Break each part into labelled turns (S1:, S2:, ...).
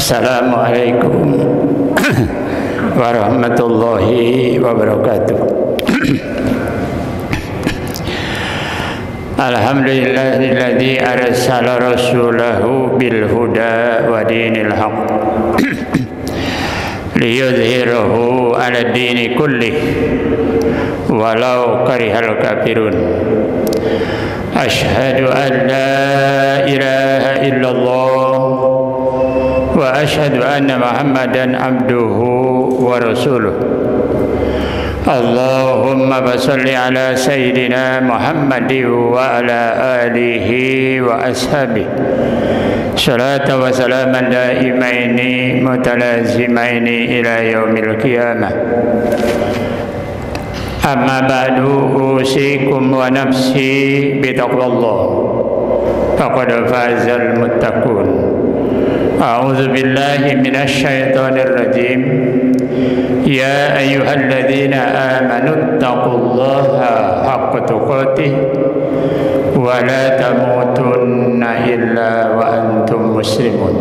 S1: Assalamualaikum warahmatullahi wabarakatuh. Alhamdulillahilladzi arsala rasulahu bil huda wa dinil haqq liyudhhirahu 'ala dini kullih walau karihal kafirun. Asyhadu an la ilaha illallah wa asyhadu anna Muhammadan abduhu wa rasuluh. Allahumma basalli ala sayyidina Muhammadin wa ala alihi wa ashabihi salatan wa salaman daimaini mutalazimaini ila yaumil qiyamah. Amma ba'du, usikum wa nafsi bitaqwallah faqad fazal muttaqun. A'udzu billahi minasy syaithanir rajim. Ya ayyuhalladzina amanu taqullaha haqqa tuqatih wa la tamutunna illa wa antum muslimun.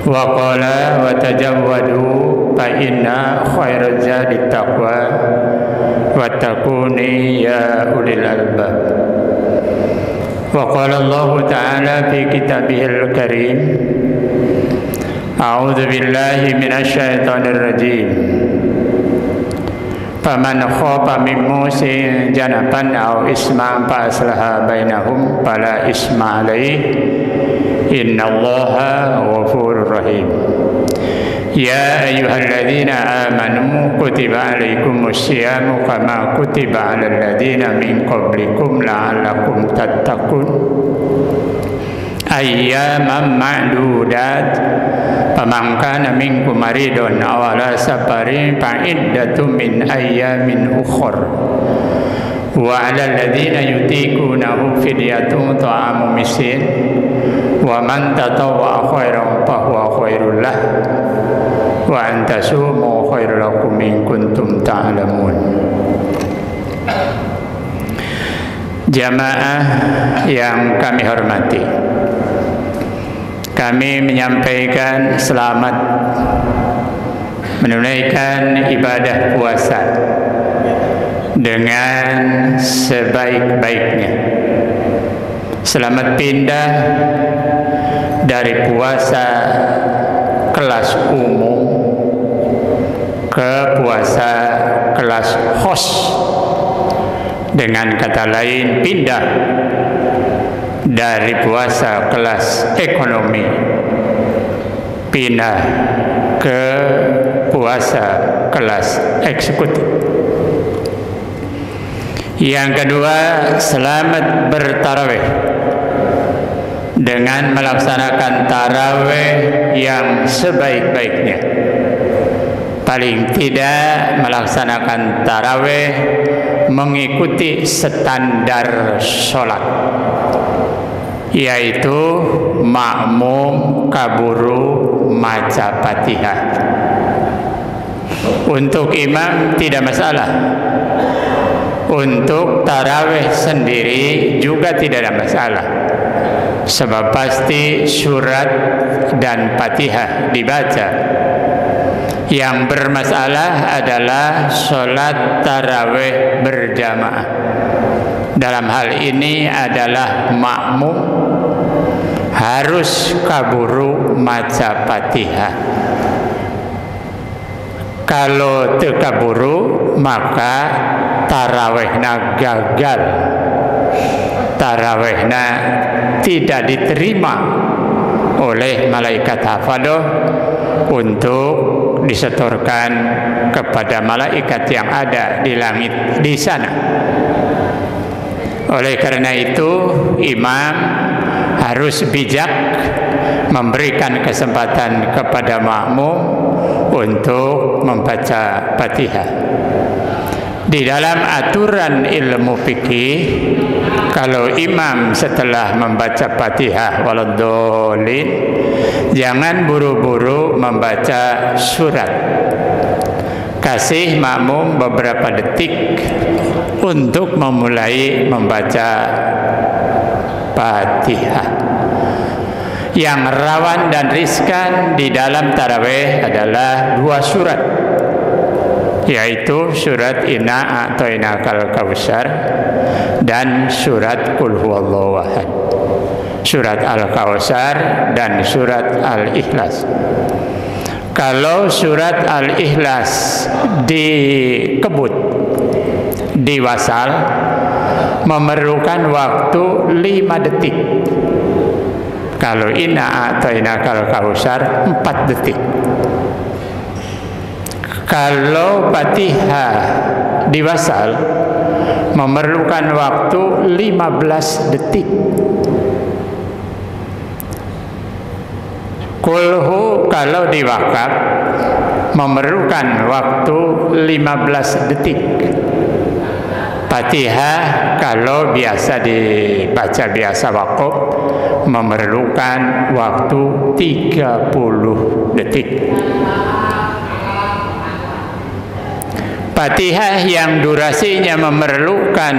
S1: Wa qala wa tajawwadu fa inna khairaz zadi taqwa wattaquni ya ulil albab. Wa qala Allah ta'ala fi kitabihil karim. A'udzu billahi minasy syaithanir rajim. Faman khafa min musin janaban aw isma fa aslaha bainahum fala isma alaihi innallaha ghafurur rahim. Ya ayyuhalladzina amanu kutiba alaikumus syiyamu kama kutiba alal ladzina min qablikum la'allakum tattaqun. Ayyaman ma'dudat faman kana minkum maridun aw ala safarin fa iddatun min ayyamin ukhra wa 'alal ladzina yutiqunahu fidyatun ta'amu miskin wa man tatawwa'a khairan fa huwa khairul lah wa an tasumu khairul lakum in kuntum ta'lamun. Jamaah yang kami hormati, kami menyampaikan selamat menunaikan ibadah puasa dengan sebaik-baiknya. Selamat pindah dari puasa kelas umum ke puasa kelas khos. Dengan kata lain, pindah dari puasa kelas ekonomi pindah ke puasa kelas eksekutif. Yang kedua, selamat bertarawih dengan melaksanakan tarawih yang sebaik-baiknya. Paling tidak melaksanakan tarawih mengikuti standar sholat, yaitu makmum kaburu maca Fatihah. Untuk imam tidak masalah, untuk tarawih sendiri juga tidak ada masalah, sebab pasti surat dan Fatihah dibaca. Yang bermasalah adalah sholat tarawih berjamaah. Dalam hal ini adalah makmum harus kaburu maca Fatihah. Kalau tekaburu maka tarawihna gagal, tarawihna tidak diterima oleh malaikat hafadah untuk disetorkan kepada malaikat yang ada di langit di sana. Oleh karena itu, imam harus bijak memberikan kesempatan kepada makmum untuk membaca Fatihah. Di dalam aturan ilmu fikih, kalau imam setelah membaca Fatihah waladhdallin, jangan buru-buru membaca surat. Kasih makmum beberapa detik untuk memulai membaca Fatihah. Yang rawan dan riskan di dalam tarawih adalah 2 surat, yaitu surat Inna A'tainakal Kautsar dan surat Qul Huwallahu Ahad. Surat Al-Kautsar dan surat Al-Ikhlas. Kalau surat Al-Ikhlas dikebut, diwasal, memerlukan waktu 5 detik. Kalau Inna A'tainakal Kautsar 4 detik. Kalau Fatihah diwasal memerlukan waktu 15 detik. Kulhu kalau diwakaf memerlukan waktu 15 detik. Fatihah kalau biasa dibaca biasa wakaf memerlukan waktu 30 detik. Fatihah yang durasinya memerlukan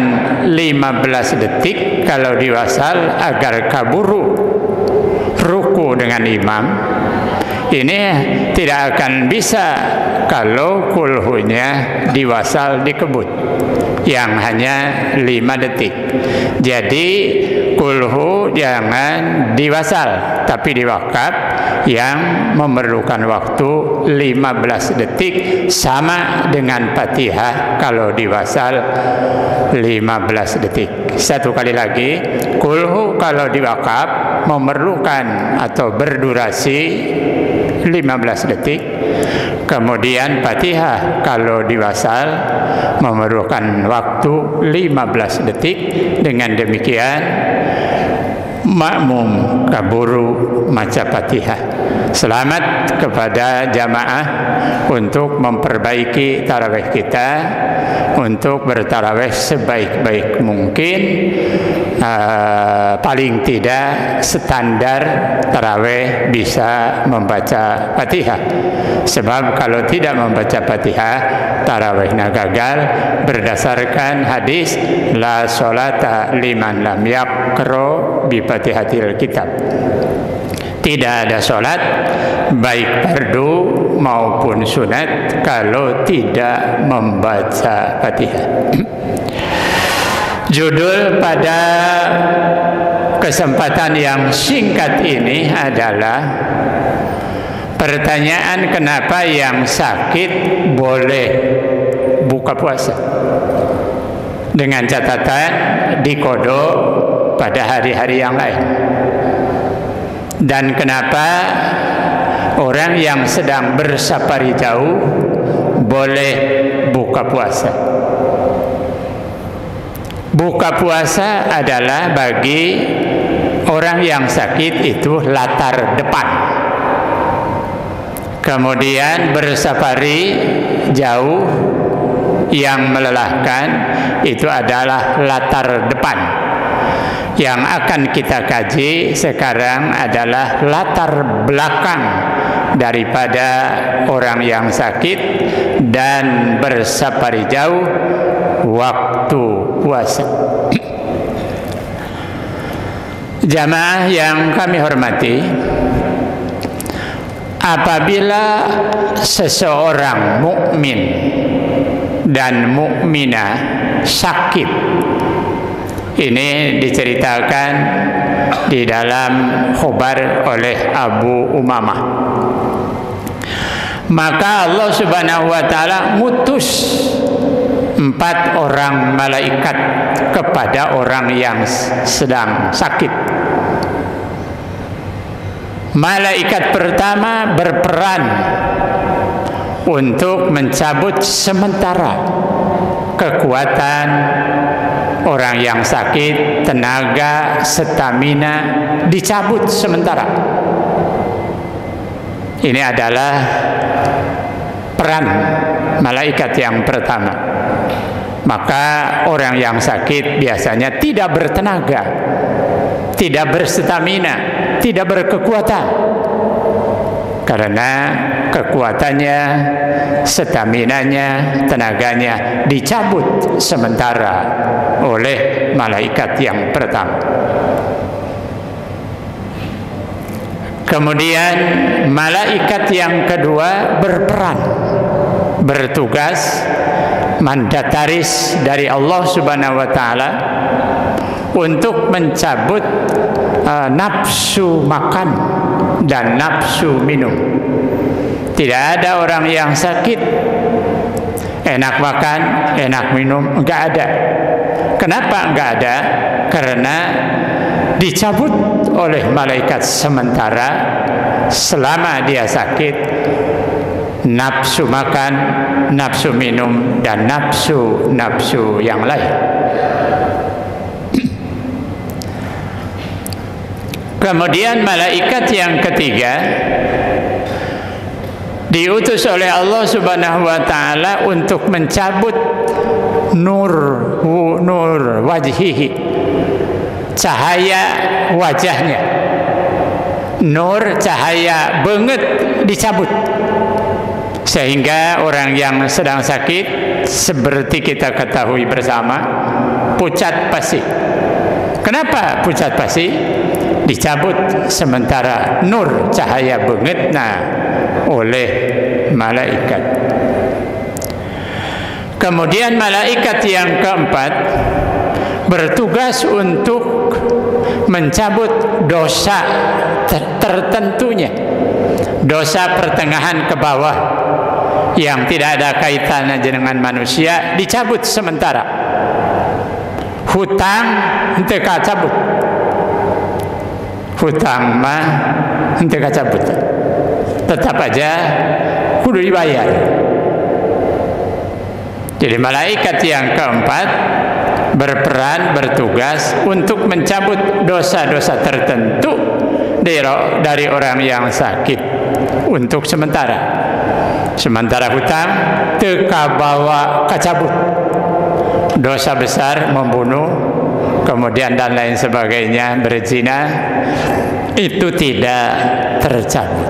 S1: 15 detik kalau diwasal agar kaburu ruku dengan imam, ini tidak akan bisa kalau kulhunya diwasal dikebut yang hanya 5 detik. Jadi kulhu jangan diwasal tapi diwakaf yang memerlukan waktu 15 detik, sama dengan Fatihah kalau diwasal 15 detik. Satu kali lagi, kulhu kalau diwakaf memerlukan atau berdurasi 15 detik. Kemudian Fatihah kalau diwasal memerlukan waktu 15 detik. Dengan demikian makmum kaburu maca Fatihah. Selamat kepada jamaah untuk memperbaiki tarawih kita, untuk bertarawih sebaik-baik mungkin, paling tidak standar tarawih bisa membaca Fatihah. Sebab kalau tidak membaca Fatihah, tarawihnya gagal berdasarkan hadis la sholata liman lam yaqra bi Fatihatil kitab. Tidak ada sholat baik fardu maupun sunat kalau tidak membaca Fatihah. Judul pada kesempatan yang singkat ini adalah pertanyaan kenapa yang sakit boleh buka puasa, dengan catatan dikodok pada hari-hari yang lain. Dan kenapa orang yang sedang bersafari jauh boleh buka puasa. Buka puasa adalah bagi orang yang sakit itu latar depan. Kemudian bersafari jauh yang melelahkan itu adalah latar depan. Yang akan kita kaji sekarang adalah latar belakang daripada orang yang sakit dan bersafari jauh waktu puasa. Jamaah yang kami hormati, apabila seseorang mukmin dan mukminah sakit, ini diceritakan di dalam khabar oleh Abu Umamah, maka Allah Subhanahu wa taala ngutus 4 orang malaikat kepada orang yang sedang sakit. Malaikat pertama berperan untuk mencabut sementara kekuatan orang yang sakit, tenaga, stamina dicabut sementara. Ini adalah peran malaikat yang pertama. Maka orang yang sakit biasanya tidak bertenaga, tidak berstamina, tidak berkekuatan, karena kekuatannya, staminanya, tenaganya dicabut sementara oleh malaikat yang pertama. Kemudian malaikat yang kedua berperan, bertugas, mandataris dari Allah Subhanahu wa taala untuk mencabut nafsu makan dan nafsu minum. Tidak ada orang yang sakit enak makan, enak minum, enggak ada. Kenapa enggak ada? Karena dicabut oleh malaikat sementara selama dia sakit nafsu makan, nafsu minum, dan nafsu yang lain. Kemudian malaikat yang ketiga diutus oleh Allah Subhanahu wa taala untuk mencabut nur wajhihi, cahaya wajahnya. Nur, cahaya banget dicabut, sehingga orang yang sedang sakit, seperti kita ketahui bersama, pucat pasi. Kenapa pucat pasi? Dicabut sementara nur, cahaya bangetnya oleh malaikat. Kemudian malaikat yang keempat bertugas untuk mencabut dosa tertentunya, dosa pertengahan ke bawah yang tidak ada kaitannya dengan manusia, dicabut sementara. Hutang henteu kacabut, hutang mah henteu kacabut, tetap aja kudu dibayar. Jadi malaikat yang keempat berperan, bertugas untuk mencabut dosa-dosa tertentu dari orang yang sakit untuk sementara. Sementara hutang teka bawa kacabut, dosa besar membunuh, kemudian dan lain sebagainya, berzina, itu tidak tercabut.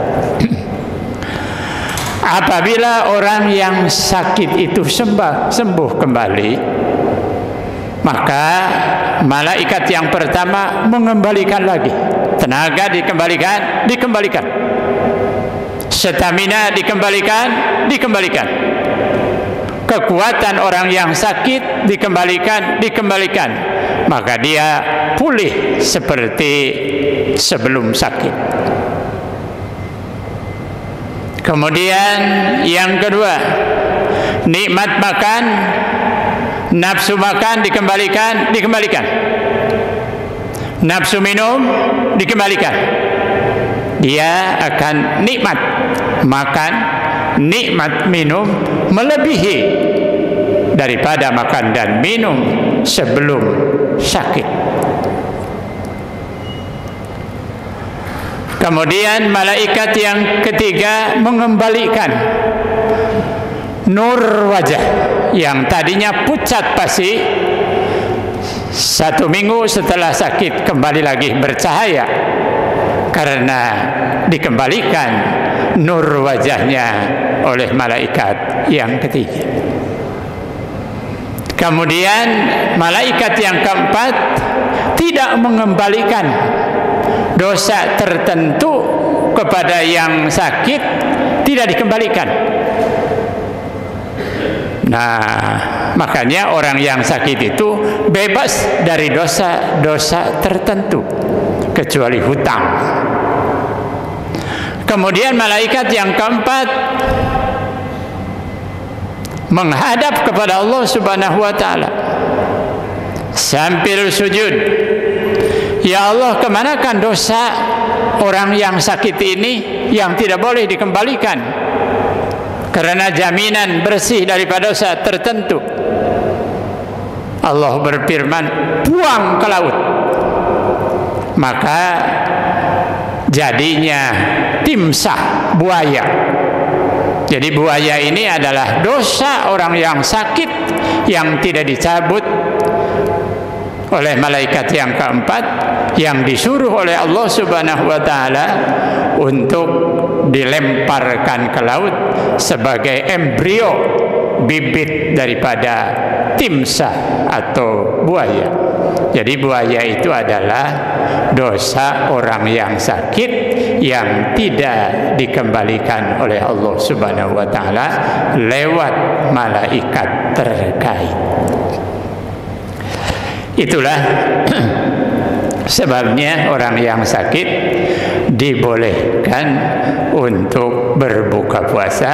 S1: Apabila orang yang sakit itu sembuh kembali, maka malaikat yang pertama mengembalikan lagi, tenaga dikembalikan, stamina dikembalikan, kekuatan orang yang sakit dikembalikan, maka dia pulih seperti sebelum sakit. Kemudian yang kedua, nikmat makan, nafsu makan dikembalikan, nafsu minum dikembalikan. Dia akan nikmat makan, nikmat minum melebihi daripada makan dan minum sebelum sakit. Kemudian malaikat yang ketiga mengembalikan nur wajah yang tadinya pucat pasi, 1 minggu setelah sakit kembali lagi bercahaya karena dikembalikan nur wajahnya oleh malaikat yang ketiga. Kemudian malaikat yang keempat tidak mengembalikan dosa tertentu kepada yang sakit, tidak dikembalikan. Nah, makanya orang yang sakit itu bebas dari dosa-dosa tertentu kecuali hutang. Kemudian malaikat yang keempat menghadap kepada Allah Subhanahu wa taala sambil sujud. Ya Allah, kemanakan dosa orang yang sakit ini yang tidak boleh dikembalikan karena jaminan bersih daripada dosa tertentu? Allah berfirman, buang ke laut. Maka jadinya timsah, buaya. Jadi buaya ini adalah dosa orang yang sakit yang tidak dicabut oleh malaikat yang keempat, yang disuruh oleh Allah Subhanahu wa taala untuk dilemparkan ke laut sebagai embrio bibit daripada timsah atau buaya. Jadi buaya itu adalah dosa orang yang sakit yang tidak dikembalikan oleh Allah Subhanahu wa taala lewat malaikat terkait. Itulah sebabnya orang yang sakit dibolehkan untuk berbuka puasa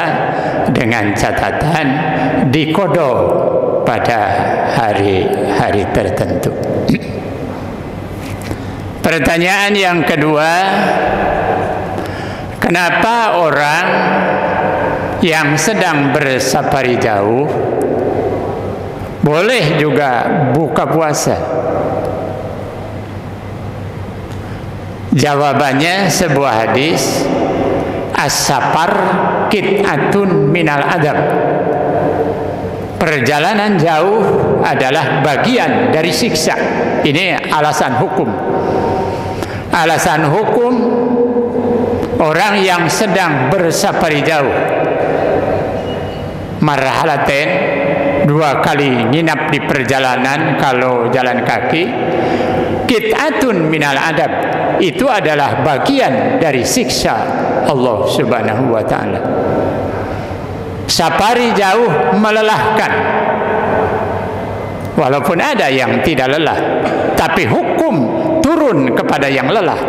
S1: dengan catatan diqada pada hari-hari tertentu. Pertanyaan yang kedua, kenapa orang yang sedang bersafari jauh boleh juga buka puasa? Jawabannya sebuah hadis, as-safar qit'atun minal adab. Perjalanan jauh adalah bagian dari siksa. Ini alasan hukum. Alasan hukum orang yang sedang bersafari jauh, marhalaten, 2 kali nginap di perjalanan kalau jalan kaki, qit'atun minal adab, itu adalah bagian dari siksa Allah Subhanahu wa taala. Safari jauh melelahkan, walaupun ada yang tidak lelah, tapi hukum turun kepada yang lelah.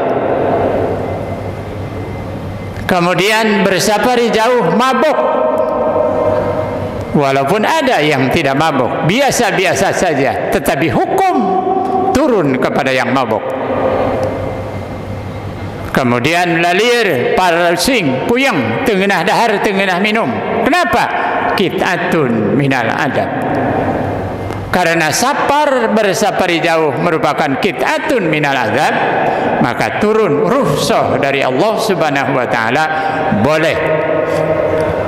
S1: Kemudian bersafari jauh mabuk, walaupun ada yang tidak mabuk, biasa-biasa saja, tetapi hukum turun kepada yang mabuk. Kemudian lalir, paralsing, puyeng, tengenah dahar, tengenah minum. Kenapa? Qit'atun minal adab. Karena safar bersafari jauh merupakan qit'atun minal adab, maka turun rukhsah dari Allah Subhanahu wa taala boleh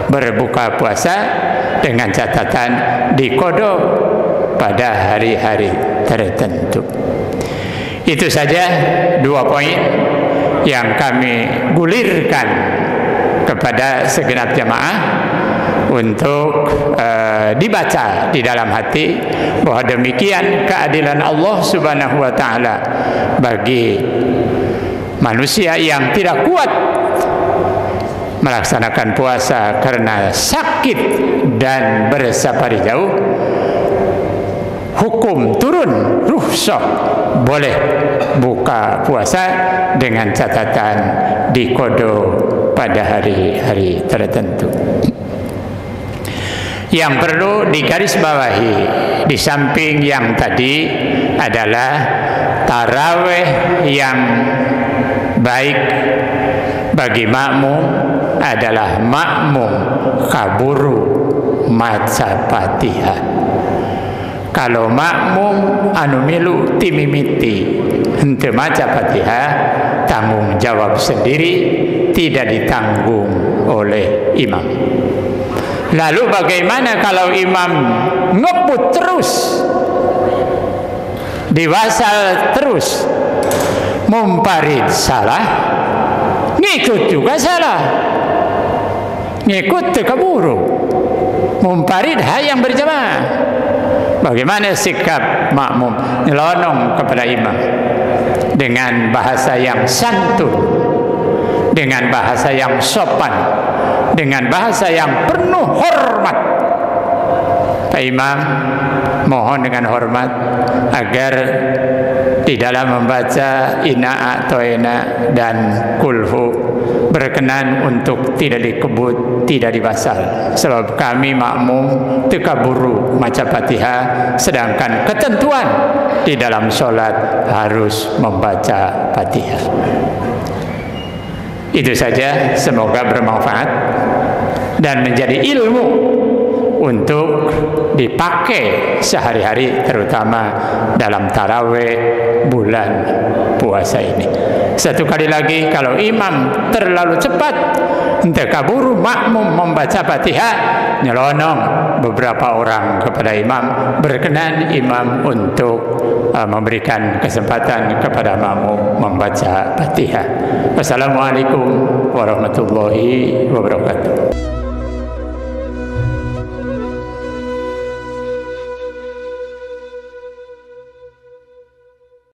S1: berbuka puasa dengan catatan diqada pada hari-hari tertentu. Itu saja 2 poin yang kami gulirkan kepada segenap jamaah untuk dibaca di dalam hati bahwa demikian keadilan Allah Subhanahu wa taala bagi manusia yang tidak kuat melaksanakan puasa karena sakit dan bersafari jauh. Hukum turun rukhsah boleh buka puasa dengan catatan diqada pada hari-hari tertentu. Yang perlu digarisbawahi di samping yang tadi adalah tarawih yang baik bagi makmum adalah makmum kaburu maca Fatihah. Kalau makmum anu milu timimiti henteu maca Fatihah, tanggung jawab sendiri, tidak ditanggung oleh imam. Lalu bagaimana kalau imam ngebut terus, diwasal terus, mumparid salah, ngikut juga salah, ngikut tekaburu, mumparid hayang berjamaah. Bagaimana sikap makmum? Nyelonong kepada imam dengan bahasa yang santun, dengan bahasa yang sopan, dengan bahasa yang penuh hormat. Pak Imam, mohon dengan hormat agar di dalam membaca Inna A'toina dan Kulhu berkenan untuk tidak dikebut, tidak dibasal, sebab kami makmum tekaburu maca Fatihah, sedangkan ketentuan di dalam sholat harus membaca Fatihah. Itu saja, semoga bermanfaat dan menjadi ilmu untuk dipakai sehari-hari, terutama dalam tarawih bulan puasa ini. Satu kali lagi, kalau imam terlalu cepat, tekaburu makmum membaca Fatihah, nyelonong beberapa orang kepada imam, berkenan imam untuk memberikan kesempatan kepada makmum membaca Fatihah. Wassalamualaikum warahmatullahi wabarakatuh.